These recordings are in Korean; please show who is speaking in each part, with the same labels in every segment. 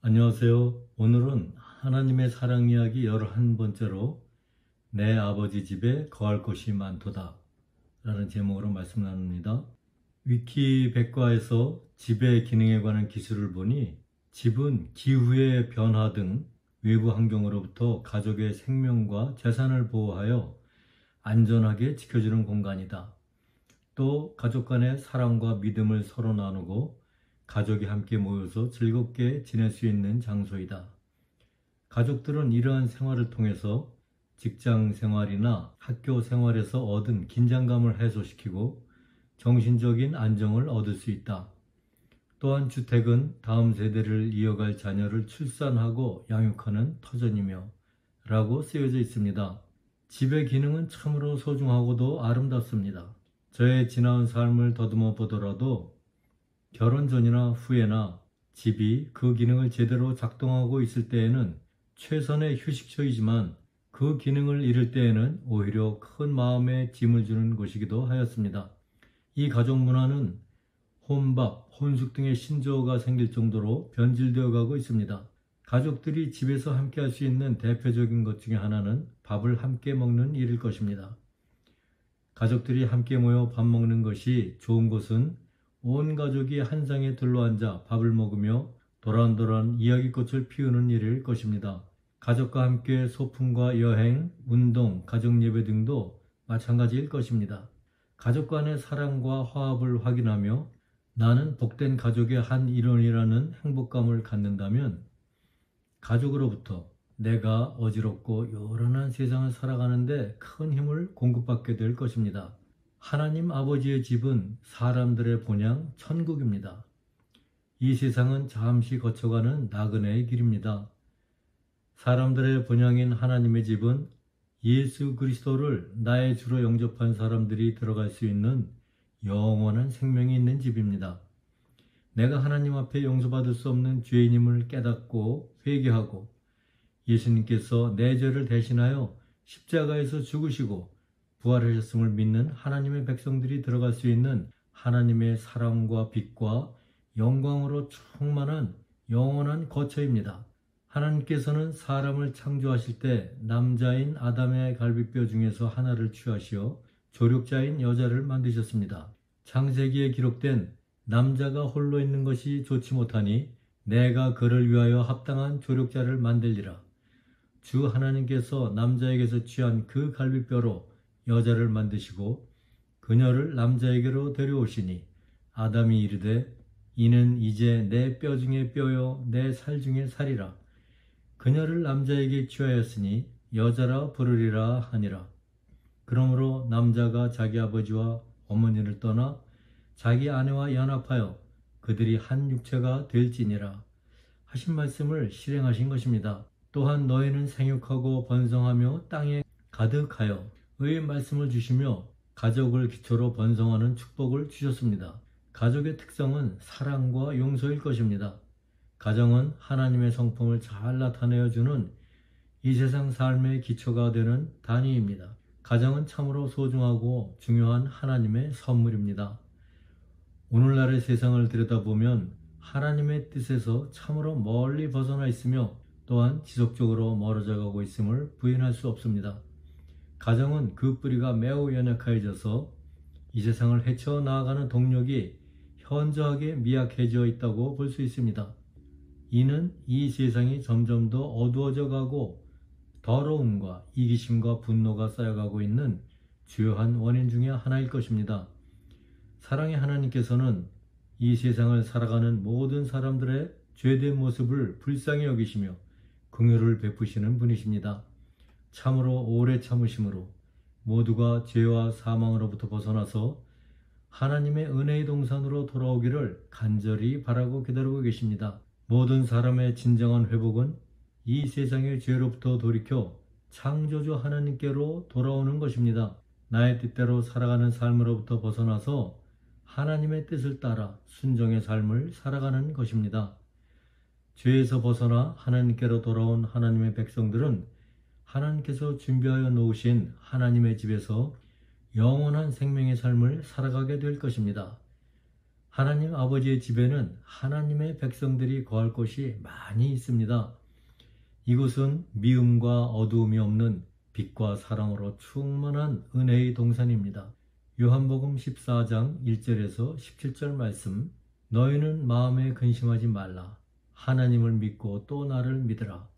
Speaker 1: 안녕하세요. 오늘은 하나님의 사랑 이야기 11번째로 내 아버지 집에 거할 곳이 많도다 라는 제목으로 말씀 나눕니다. 위키백과에서 집의 기능에 관한 기술을 보니 집은 기후의 변화 등 외부 환경으로부터 가족의 생명과 재산을 보호하여 안전하게 지켜주는 공간이다. 또 가족 간의 사랑과 믿음을 서로 나누고 가족이 함께 모여서 즐겁게 지낼 수 있는 장소이다. 가족들은 이러한 생활을 통해서 직장 생활이나 학교 생활에서 얻은 긴장감을 해소시키고 정신적인 안정을 얻을 수 있다. 또한 주택은 다음 세대를 이어갈 자녀를 출산하고 양육하는 터전이며 라고 쓰여져 있습니다. 집의 기능은 참으로 소중하고도 아름답습니다. 저의 지나온 삶을 더듬어 보더라도 결혼 전이나 후에나 집이 그 기능을 제대로 작동하고 있을 때에는 최선의 휴식처이지만 그 기능을 잃을 때에는 오히려 큰 마음의 짐을 주는 곳이기도 하였습니다. 이 가족 문화는 혼밥, 혼숙 등의 신조어가 생길 정도로 변질되어 가고 있습니다. 가족들이 집에서 함께 할 수 있는 대표적인 것 중에 하나는 밥을 함께 먹는 일일 것입니다. 가족들이 함께 모여 밥 먹는 것이 좋은 것은 온 가족이 한 상에 둘러앉아 밥을 먹으며 도란도란 이야기꽃을 피우는 일일 것입니다. 가족과 함께 소풍과 여행, 운동, 가족 예배 등도 마찬가지일 것입니다. 가족 간의 사랑과 화합을 확인하며 나는 복된 가족의 한 일원이라는 행복감을 갖는다면 가족으로부터 내가 어지럽고 요란한 세상을 살아가는데 큰 힘을 공급받게 될 것입니다. 하나님 아버지의 집은 사람들의 본향 천국입니다. 이 세상은 잠시 거쳐가는 나그네의 길입니다. 사람들의 본향인 하나님의 집은 예수 그리스도를 나의 주로 영접한 사람들이 들어갈 수 있는 영원한 생명이 있는 집입니다. 내가 하나님 앞에 용서받을 수 없는 죄인임을 깨닫고 회개하고 예수님께서 내 죄를 대신하여 십자가에서 죽으시고 부활하셨음을 믿는 하나님의 백성들이 들어갈 수 있는 하나님의 사랑과 빛과 영광으로 충만한 영원한 거처입니다. 하나님께서는 사람을 창조하실 때 남자인 아담의 갈비뼈 중에서 하나를 취하시어 조력자인 여자를 만드셨습니다. 창세기에 기록된 남자가 홀로 있는 것이 좋지 못하니 내가 그를 위하여 합당한 조력자를 만들리라. 주 하나님께서 남자에게서 취한 그 갈비뼈로 여자를 만드시고 그녀를 남자에게로 데려오시니 아담이 이르되 이는 이제 내 뼈 중에 뼈요 내 살 중에 살이라. 그녀를 남자에게 취하였으니 여자라 부르리라 하니라. 그러므로 남자가 자기 아버지와 어머니를 떠나 자기 아내와 연합하여 그들이 한 육체가 될지니라 하신 말씀을 실행하신 것입니다. 또한 너희는 생육하고 번성하며 땅에 가득하여 의 말씀을 주시며 가족을 기초로 번성하는 축복을 주셨습니다. 가족의 특성은 사랑과 용서일 것입니다. 가정은 하나님의 성품을 잘 나타내어주는 이 세상 삶의 기초가 되는 단위입니다. 가정은 참으로 소중하고 중요한 하나님의 선물입니다. 오늘날의 세상을 들여다보면 하나님의 뜻에서 참으로 멀리 벗어나 있으며 또한 지속적으로 멀어져 가고 있음을 부인할 수 없습니다. 가정은 그 뿌리가 매우 연약해져서 이 세상을 헤쳐나가는 동력이 현저하게 미약해져 있다고 볼 수 있습니다. 이는 이 세상이 점점 더 어두워져 가고 더러움과 이기심과 분노가 쌓여가고 있는 주요한 원인 중에 하나일 것입니다. 사랑의 하나님께서는 이 세상을 살아가는 모든 사람들의 죄된 모습을 불쌍히 여기시며 긍휼을 베푸시는 분이십니다. 참으로 오래 참으심으로 모두가 죄와 사망으로부터 벗어나서 하나님의 은혜의 동산으로 돌아오기를 간절히 바라고 기다리고 계십니다. 모든 사람의 진정한 회복은 이 세상의 죄로부터 돌이켜 창조주 하나님께로 돌아오는 것입니다. 나의 뜻대로 살아가는 삶으로부터 벗어나서 하나님의 뜻을 따라 순종의 삶을 살아가는 것입니다. 죄에서 벗어나 하나님께로 돌아온 하나님의 백성들은 하나님께서 준비하여 놓으신 하나님의 집에서 영원한 생명의 삶을 살아가게 될 것입니다. 하나님 아버지의 집에는 하나님의 백성들이 거할 곳이 많이 있습니다. 이곳은 미움과 어두움이 없는 빛과 사랑으로 충만한 은혜의 동산입니다. 요한복음 14장 1절에서 17절 말씀, 너희는 마음에 근심하지 말라. 하나님을 믿고 또 나를 믿으라.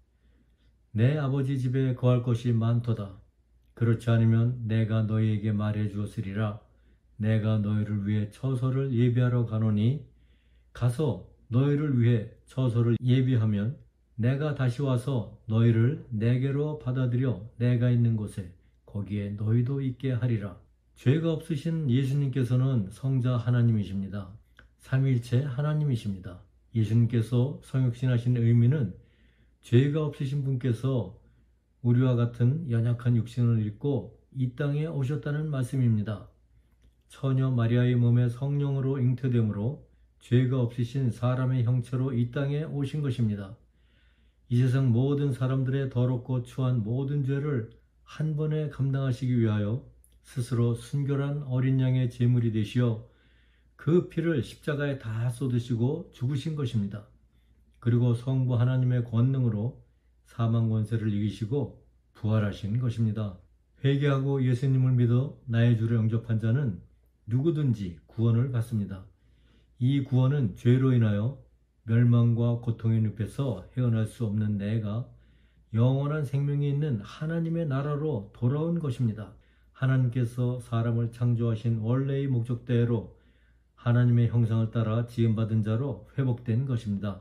Speaker 1: 내 아버지 집에 거할 곳이 많도다. 그렇지 않으면 내가 너희에게 말해 주었으리라. 내가 너희를 위해 처소를 예비하러 가노니 가서 너희를 위해 처소를 예비하면 내가 다시 와서 너희를 내게로 받아들여 내가 있는 곳에 거기에 너희도 있게 하리라. 죄가 없으신 예수님께서는 성자 하나님이십니다. 삼위일체 하나님이십니다. 예수님께서 성육신하신 의미는 죄가 없으신 분께서 우리와 같은 연약한 육신을 입고 이 땅에 오셨다는 말씀입니다. 처녀 마리아의 몸에 성령으로 잉태되므로 죄가 없으신 사람의 형체로 이 땅에 오신 것입니다. 이 세상 모든 사람들의 더럽고 추한 모든 죄를 한 번에 감당하시기 위하여 스스로 순결한 어린 양의 제물이 되시어 그 피를 십자가에 다 쏟으시고 죽으신 것입니다. 그리고 성부 하나님의 권능으로 사망 권세를 이기시고 부활하신 것입니다. 회개하고 예수님을 믿어 나의 주를 영접한 자는 누구든지 구원을 받습니다. 이 구원은 죄로 인하여 멸망과 고통의 늪에서 헤어날 수 없는 내가 영원한 생명이 있는 하나님의 나라로 돌아온 것입니다. 하나님께서 사람을 창조하신 원래의 목적대로 하나님의 형상을 따라 지음받은 자로 회복된 것입니다.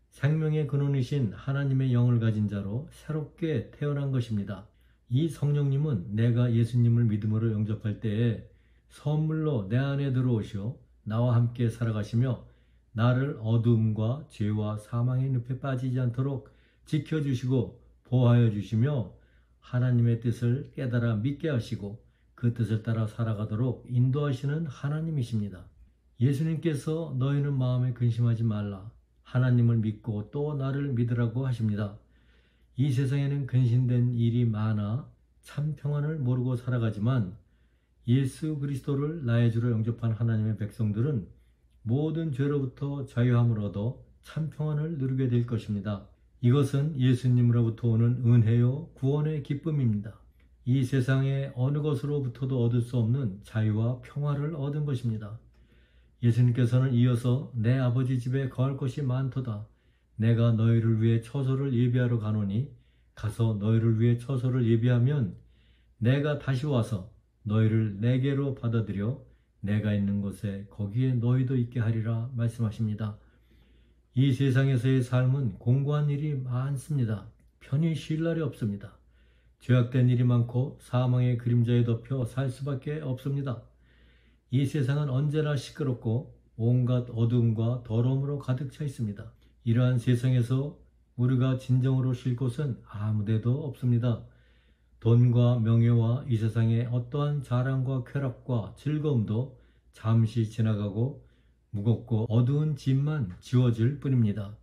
Speaker 1: 생명의 근원이신 하나님의 영을 가진 자로 새롭게 태어난 것입니다. 이 성령님은 내가 예수님을 믿음으로 영접할 때에 선물로 내 안에 들어오시어 나와 함께 살아가시며 나를 어두움과 죄와 사망의 늪에 빠지지 않도록 지켜주시고 보호하여 주시며 하나님의 뜻을 깨달아 믿게 하시고 그 뜻을 따라 살아가도록 인도하시는 하나님이십니다. 예수님께서 너희는 마음에 근심하지 말라. 하나님을 믿고 또 나를 믿으라고 하십니다. 이 세상에는 근심된 일이 많아 참 평안을 모르고 살아가지만 예수 그리스도를 나의 주로 영접한 하나님의 백성들은 모든 죄로부터 자유함을 얻어 참 평안을 누리게 될 것입니다. 이것은 예수님으로부터 오는 은혜요 구원의 기쁨입니다. 이 세상의 어느 것으로부터도 얻을 수 없는 자유와 평화를 얻은 것입니다. 예수님께서는 이어서 내 아버지 집에 거할 것이 많도다. 내가 너희를 위해 처소를 예비하러 가노니 가서 너희를 위해 처소를 예비하면 내가 다시 와서 너희를 내게로 받아들여 내가 있는 곳에 거기에 너희도 있게 하리라 말씀하십니다. 이 세상에서의 삶은 공고한 일이 많습니다. 편히 쉴 날이 없습니다. 죄악된 일이 많고 사망의 그림자에 덮여 살 수밖에 없습니다. 이 세상은 언제나 시끄럽고 온갖 어두움과 더러움으로 가득 차 있습니다. 이러한 세상에서 우리가 진정으로 쉴 곳은 아무데도 없습니다. 돈과 명예와 이 세상의 어떠한 자랑과 쾌락과 즐거움도 잠시 지나가고 무겁고 어두운 짐만 지워질 뿐입니다.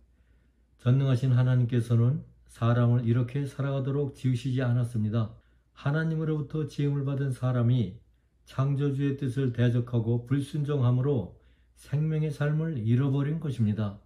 Speaker 1: 전능하신 하나님께서는 사람을 이렇게 살아가도록 지으시지 않았습니다. 하나님으로부터 지음을 받은 사람이 창조주의 뜻을 대적하고 불순종함으로 생명의 삶을 잃어버린 것입니다.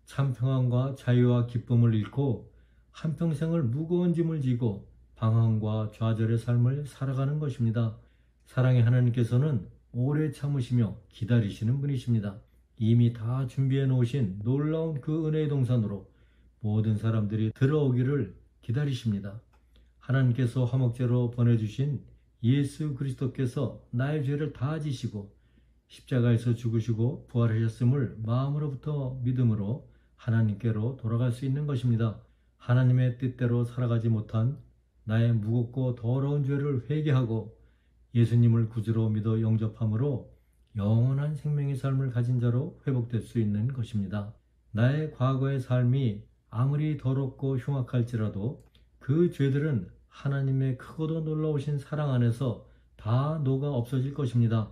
Speaker 1: 참 평안과 자유와 기쁨을 잃고 한평생을 무거운 짐을 지고 방황과 좌절의 삶을 살아가는 것입니다. 사랑의 하나님께서는 오래 참으시며 기다리시는 분이십니다. 이미 다 준비해 놓으신 놀라운 그 은혜의 동산으로 모든 사람들이 들어오기를 기다리십니다. 하나님께서 화목제로 보내주신 예수 그리스도께서 나의 죄를 다 지시고 십자가에서 죽으시고 부활하셨음을 마음으로부터 믿음으로 하나님께로 돌아갈 수 있는 것입니다. 하나님의 뜻대로 살아가지 못한 나의 무겁고 더러운 죄를 회개하고 예수님을 구주로 믿어 영접함으로 영원한 생명의 삶을 가진 자로 회복될 수 있는 것입니다. 나의 과거의 삶이 아무리 더럽고 흉악할지라도 그 죄들은 하나님의 크고도 놀라우신 사랑 안에서 다 녹아 없어질 것입니다.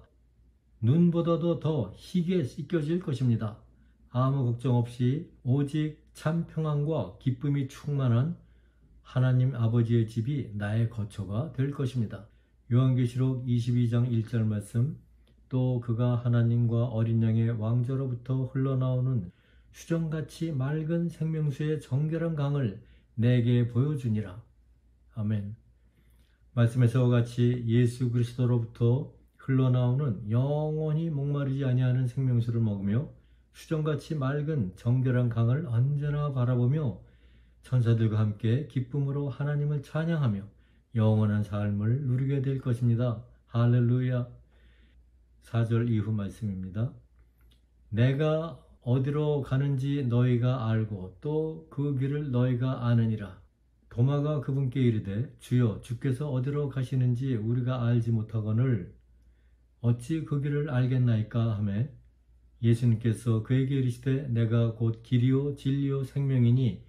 Speaker 1: 눈보다도 더 희게 씻겨질 것입니다. 아무 걱정 없이 오직 참 평안과 기쁨이 충만한 하나님 아버지의 집이 나의 거처가 될 것입니다. 요한계시록 22장 1절 말씀, 또 그가 하나님과 어린 양의 왕조로부터 흘러나오는 수정같이 맑은 생명수의 정결한 강을 내게 보여주니라. 아멘. 말씀에서와 같이 예수 그리스도로부터 흘러나오는 영원히 목마르지 아니하는 생명수를 먹으며 수정같이 맑은 정결한 강을 언제나 바라보며 천사들과 함께 기쁨으로 하나님을 찬양하며 영원한 삶을 누리게 될 것입니다. 할렐루야. 4절 이후 말씀입니다. 내가 어디로 가는지 너희가 알고 또 그 길을 너희가 아느니라. 도마가 그분께 이르되 주여 주께서 어디로 가시는지 우리가 알지 못하거늘 어찌 그 길을 알겠나이까 하매 예수님께서 그에게 이르시되 내가 곧 길이요 진리요 생명이니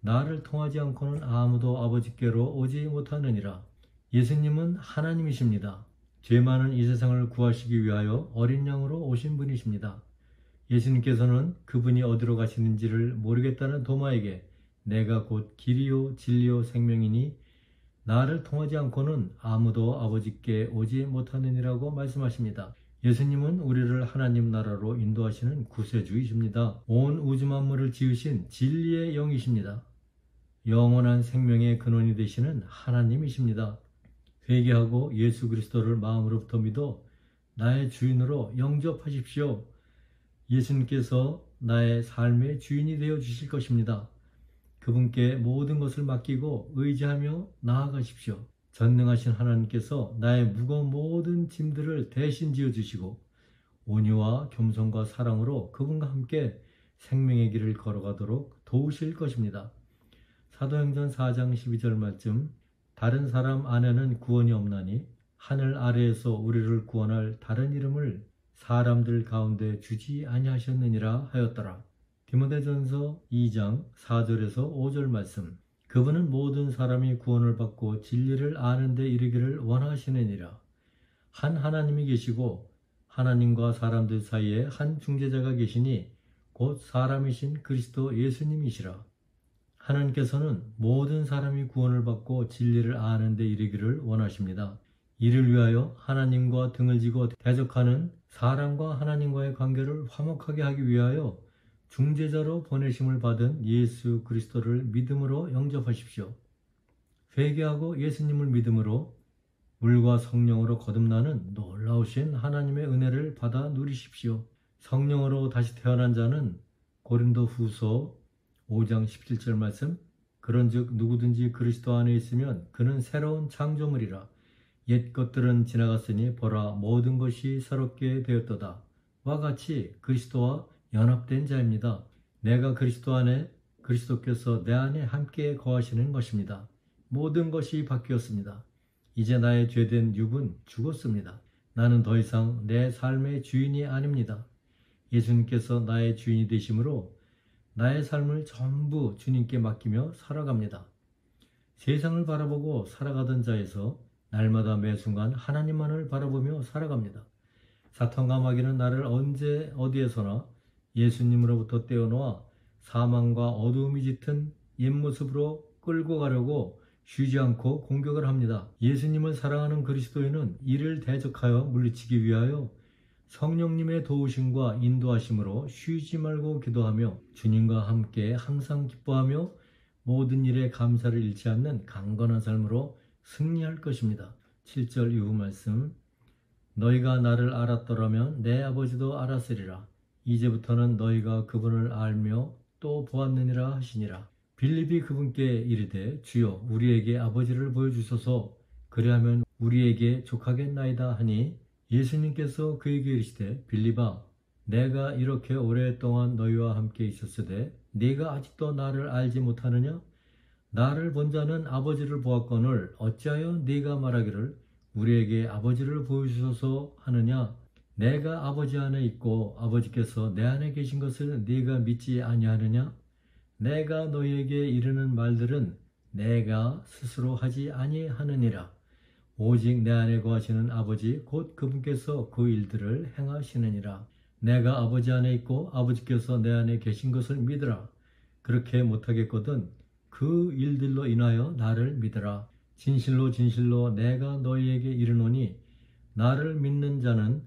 Speaker 1: 나를 통하지 않고는 아무도 아버지께로 오지 못하느니라. 예수님은 하나님이십니다. 죄 많은 이 세상을 구하시기 위하여 어린 양으로 오신 분이십니다. 예수님께서는 그분이 어디로 가시는지를 모르겠다는 도마에게 내가 곧 길이요 진리요 생명이니 나를 통하지 않고는 아무도 아버지께 오지 못하느니라고 말씀하십니다. 예수님은 우리를 하나님 나라로 인도하시는 구세주이십니다. 온 우주 만물을 지으신 진리의 영이십니다. 영원한 생명의 근원이 되시는 하나님이십니다. 회개하고 예수 그리스도를 마음으로부터 믿어 나의 주인으로 영접하십시오. 예수님께서 나의 삶의 주인이 되어 주실 것입니다. 그분께 모든 것을 맡기고 의지하며 나아가십시오. 전능하신 하나님께서 나의 무거운 모든 짐들을 대신 지어주시고 온유와 겸손과 사랑으로 그분과 함께 생명의 길을 걸어가도록 도우실 것입니다. 사도행전 4장 12절 말씀 다른 사람 안에는 구원이 없나니 하늘 아래에서 우리를 구원할 다른 이름을 사람들 가운데 주지 아니하셨느니라 하였더라. 디모데전서 2장 4절에서 5절 말씀 그분은 모든 사람이 구원을 받고 진리를 아는 데 이르기를 원하시느니라. 한 하나님이 계시고 하나님과 사람들 사이에 한 중재자가 계시니 곧 사람이신 그리스도 예수님이시라. 하나님께서는 모든 사람이 구원을 받고 진리를 아는 데 이르기를 원하십니다. 이를 위하여 하나님과 등을 지고 대적하는 사람과 하나님과의 관계를 화목하게 하기 위하여 중재자로 보내심을 받은 예수 그리스도를 믿음으로 영접하십시오. 회개하고 예수님을 믿음으로 물과 성령으로 거듭나는 놀라우신 하나님의 은혜를 받아 누리십시오. 성령으로 다시 태어난 자는 고린도 후서 5장 17절 말씀 그런즉 누구든지 그리스도 안에 있으면 그는 새로운 창조물이라. 옛 것들은 지나갔으니 보라 모든 것이 새롭게 되었도다. 와 같이 그리스도와 연합된 자입니다. 내가 그리스도 안에 그리스도께서 내 안에 함께 거하시는 것입니다. 모든 것이 바뀌었습니다. 이제 나의 죄된 육은 죽었습니다. 나는 더 이상 내 삶의 주인이 아닙니다. 예수님께서 나의 주인이 되심으로 나의 삶을 전부 주님께 맡기며 살아갑니다. 세상을 바라보고 살아가던 자에서 날마다 매 순간 하나님만을 바라보며 살아갑니다. 사탄과 마귀는 나를 언제 어디에서나 예수님으로부터 떼어놓아 사망과 어두움이 짙은 옛모습으로 끌고 가려고 쉬지 않고 공격을 합니다. 예수님을 사랑하는 그리스도인은 이를 대적하여 물리치기 위하여 성령님의 도우심과 인도하심으로 쉬지 말고 기도하며 주님과 함께 항상 기뻐하며 모든 일에 감사를 잃지 않는 강건한 삶으로 승리할 것입니다. 7절 이후 말씀 너희가 나를 알았더라면 내 아버지도 알았으리라. 이제부터는 너희가 그분을 알며 또 보았느니라 하시니라. 빌립이 그분께 이르되 주여 우리에게 아버지를 보여주소서 그리하면 우리에게 족하겠나이다 하니 예수님께서 그에게 이르시되 빌립아 내가 이렇게 오랫동안 너희와 함께 있었으되 네가 아직도 나를 알지 못하느냐? 나를 본 자는 아버지를 보았거늘 어찌하여 네가 말하기를 우리에게 아버지를 보여주소서 하느냐? 내가 아버지 안에 있고 아버지께서 내 안에 계신 것을 네가 믿지 아니하느냐? 내가 너희에게 이르는 말들은 내가 스스로 하지 아니하느니라. 오직 내 안에 거하시는 아버지 곧 그분께서 그 일들을 행하시느니라. 내가 아버지 안에 있고 아버지께서 내 안에 계신 것을 믿으라. 그렇게 못하겠거든 그 일들로 인하여 나를 믿으라. 진실로 진실로 내가 너희에게 이르노니 나를 믿는 자는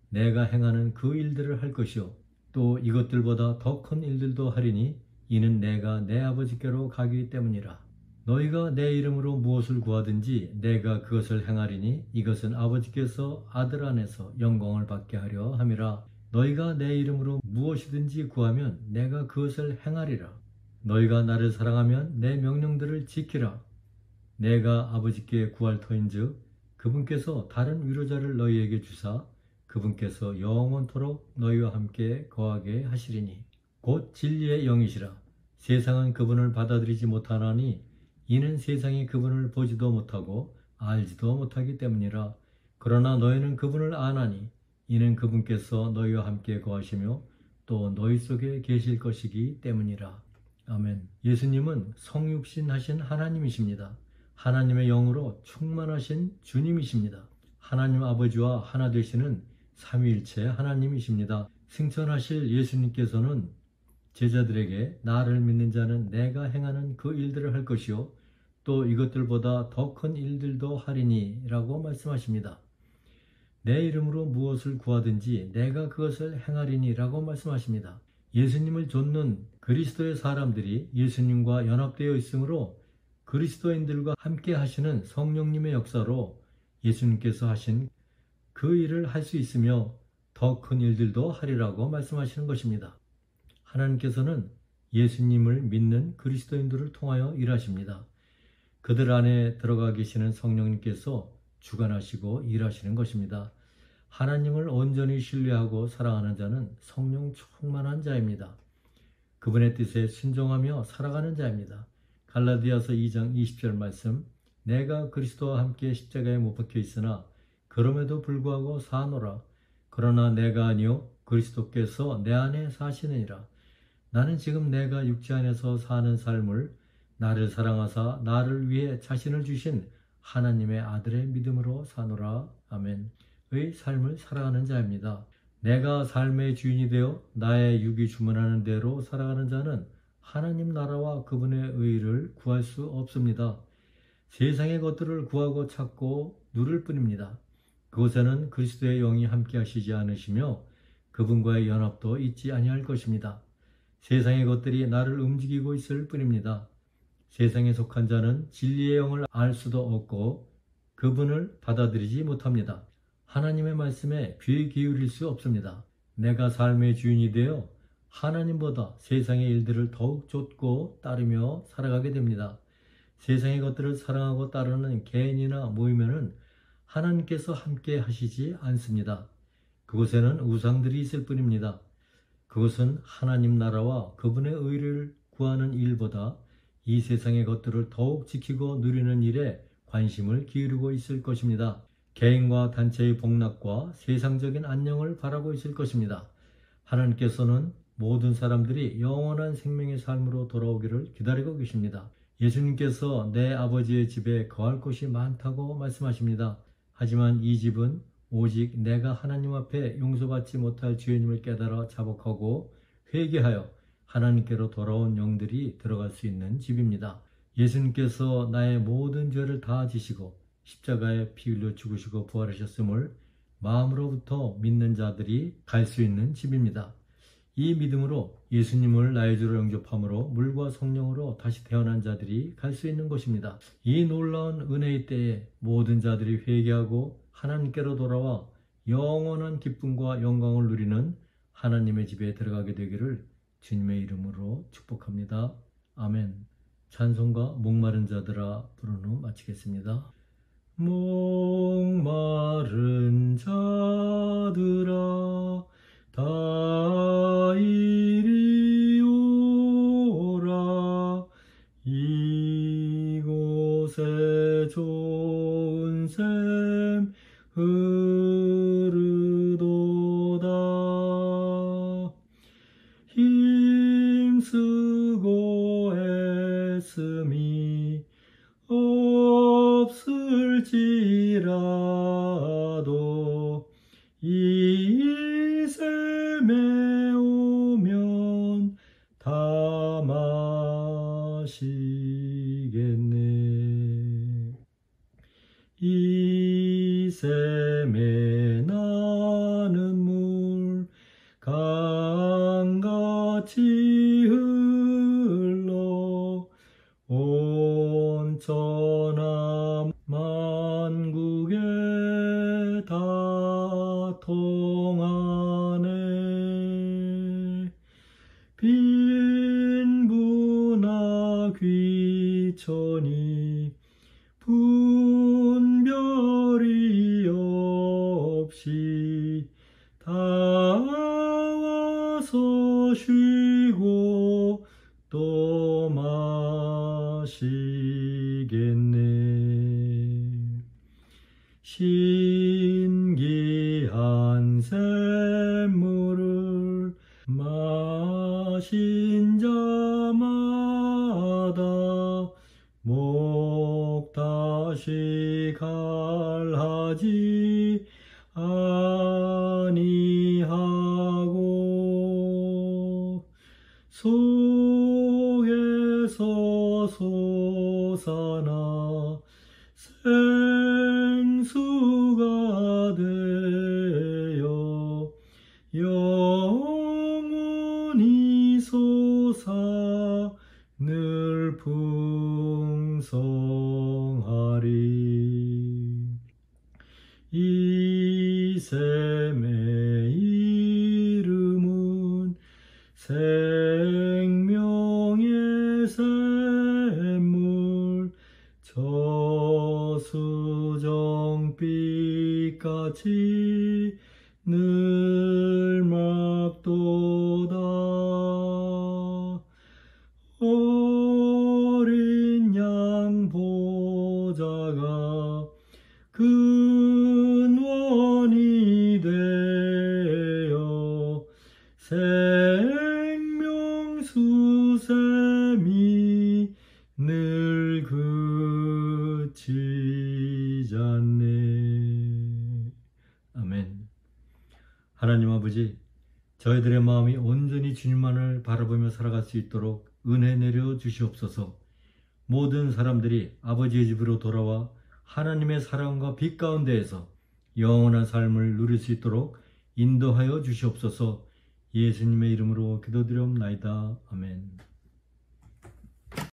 Speaker 1: 내가 행하는 그 일들을 할 것이요 또 이것들보다 더 큰 일들도 하리니 이는 내가 내 아버지께로 가기 때문이라. 너희가 내 이름으로 무엇을 구하든지 내가 그것을 행하리니 이것은 아버지께서 아들 안에서 영광을 받게 하려 함이라. 너희가 내 이름으로 무엇이든지 구하면 내가 그것을 행하리라. 너희가 나를 사랑하면 내 명령들을 지키라. 내가 아버지께 구할 터인즉 그분께서 다른 위로자를 너희에게 주사 그분께서 영원토록 너희와 함께 거하게 하시리니 곧 진리의 영이시라. 세상은 그분을 받아들이지 못하나니 이는 세상이 그분을 보지도 못하고 알지도 못하기 때문이라. 그러나 너희는 그분을 아나니 이는 그분께서 너희와 함께 거하시며 또 너희 속에 계실 것이기 때문이라. 아멘. 예수님은 성육신하신 하나님이십니다. 하나님의 영으로 충만하신 주님이십니다. 하나님 아버지와 하나 되시는 삼위일체 하나님이십니다. 승천하실 예수님께서는 제자들에게 나를 믿는 자는 내가 행하는 그 일들을 할 것이요 또 이것들보다 더 큰 일들도 하리니 라고 말씀하십니다. 내 이름으로 무엇을 구하든지 내가 그것을 행하리니 라고 말씀하십니다. 예수님을 좇는 그리스도의 사람들이 예수님과 연합되어 있으므로 그리스도인들과 함께 하시는 성령님의 역사로 예수님께서 하신 그 일을 할 수 있으며 더 큰 일들도 하리라고 말씀하시는 것입니다. 하나님께서는 예수님을 믿는 그리스도인들을 통하여 일하십니다. 그들 안에 들어가 계시는 성령님께서 주관하시고 일하시는 것입니다. 하나님을 온전히 신뢰하고 사랑하는 자는 성령 충만한 자입니다. 그분의 뜻에 순종하며 살아가는 자입니다. 갈라디아서 2장 20절 말씀, 내가 그리스도와 함께 십자가에 못 박혀 있으나 그럼에도 불구하고 사노라. 그러나 내가 아니요 그리스도께서 내 안에 사시느니라. 나는 지금 내가 육체 안에서 사는 삶을 나를 사랑하사 나를 위해 자신을 주신 하나님의 아들의 믿음으로 사노라. 아멘. 의 삶을 살아가는 자입니다. 내가 삶의 주인이 되어 나의 육이 주문하는 대로 살아가는 자는 하나님 나라와 그분의 의를 구할 수 없습니다. 세상의 것들을 구하고 찾고 누릴 뿐입니다. 그곳에는 그리스도의 영이 함께 하시지 않으시며 그분과의 연합도 있지 아니할 것입니다. 세상의 것들이 나를 움직이고 있을 뿐입니다. 세상에 속한 자는 진리의 영을 알 수도 없고 그분을 받아들이지 못합니다. 하나님의 말씀에 귀 기울일 수 없습니다. 내가 삶의 주인이 되어 하나님보다 세상의 일들을 더욱 좇고 따르며 살아가게 됩니다. 세상의 것들을 사랑하고 따르는 개인이나 모임에는 하나님께서 함께 하시지 않습니다. 그곳에는 우상들이 있을 뿐입니다. 그것은 하나님 나라와 그분의 의를 구하는 일보다 이 세상의 것들을 더욱 지키고 누리는 일에 관심을 기울이고 있을 것입니다. 개인과 단체의 복락과 세상적인 안녕을 바라고 있을 것입니다. 하나님께서는 모든 사람들이 영원한 생명의 삶으로 돌아오기를 기다리고 계십니다. 예수님께서 내 아버지의 집에 거할 곳이 많다고 말씀하십니다. 하지만 이 집은 오직 내가 하나님 앞에 용서받지 못할 죄인임을 깨달아 자복하고 회개하여 하나님께로 돌아온 영들이 들어갈 수 있는 집입니다. 예수님께서 나의 모든 죄를 다 지시고 십자가에 피 흘려 죽으시고 부활하셨음을 마음으로부터 믿는 자들이 갈 수 있는 집입니다. 이 믿음으로 예수님을 나의 주로 영접함으로 물과 성령으로 다시 태어난 자들이 갈 수 있는 곳입니다. 이 놀라운 은혜의 때에 모든 자들이 회개하고 하나님께로 돌아와 영원한 기쁨과 영광을 누리는 하나님의 집에 들어가게 되기를 주님의 이름으로 축복합니다. 아멘. 찬송가 목마른 자들아 부른 후 마치겠습니다. 목마른 자들아 다 이리 오라. 이곳에 좋은 샘 흐르도다. 힘쓰고 애씀이 없을지라도 이 샘에 오면 지천이 분별이 없이 다 와서 쉬고 또 마시겠네. 신기한 샘물을 마신 자마다 목 다시 갈하지 아니하고 속에서 솟아나 생수가 되어 영원히 솟아 늘 풍성하리. 이 샘의 이름은 생명의 샘물, 저수정빛같이 늘 맑도다. 어린 양 보좌가 근원이 되어 생명수샘이 늘 그치지 않네. 아멘. 하나님 아버지, 저희들의 마음이 온전히 주님만을 바라보며 살아갈 수 있도록 은혜 내려 주시옵소서. 모든 사람들이 아버지의 집으로 돌아와 하나님의 사랑과 빛 가운데에서 영원한 삶을 누릴 수 있도록 인도하여 주시옵소서. 예수님의 이름으로 기도드리옵나이다. 아멘.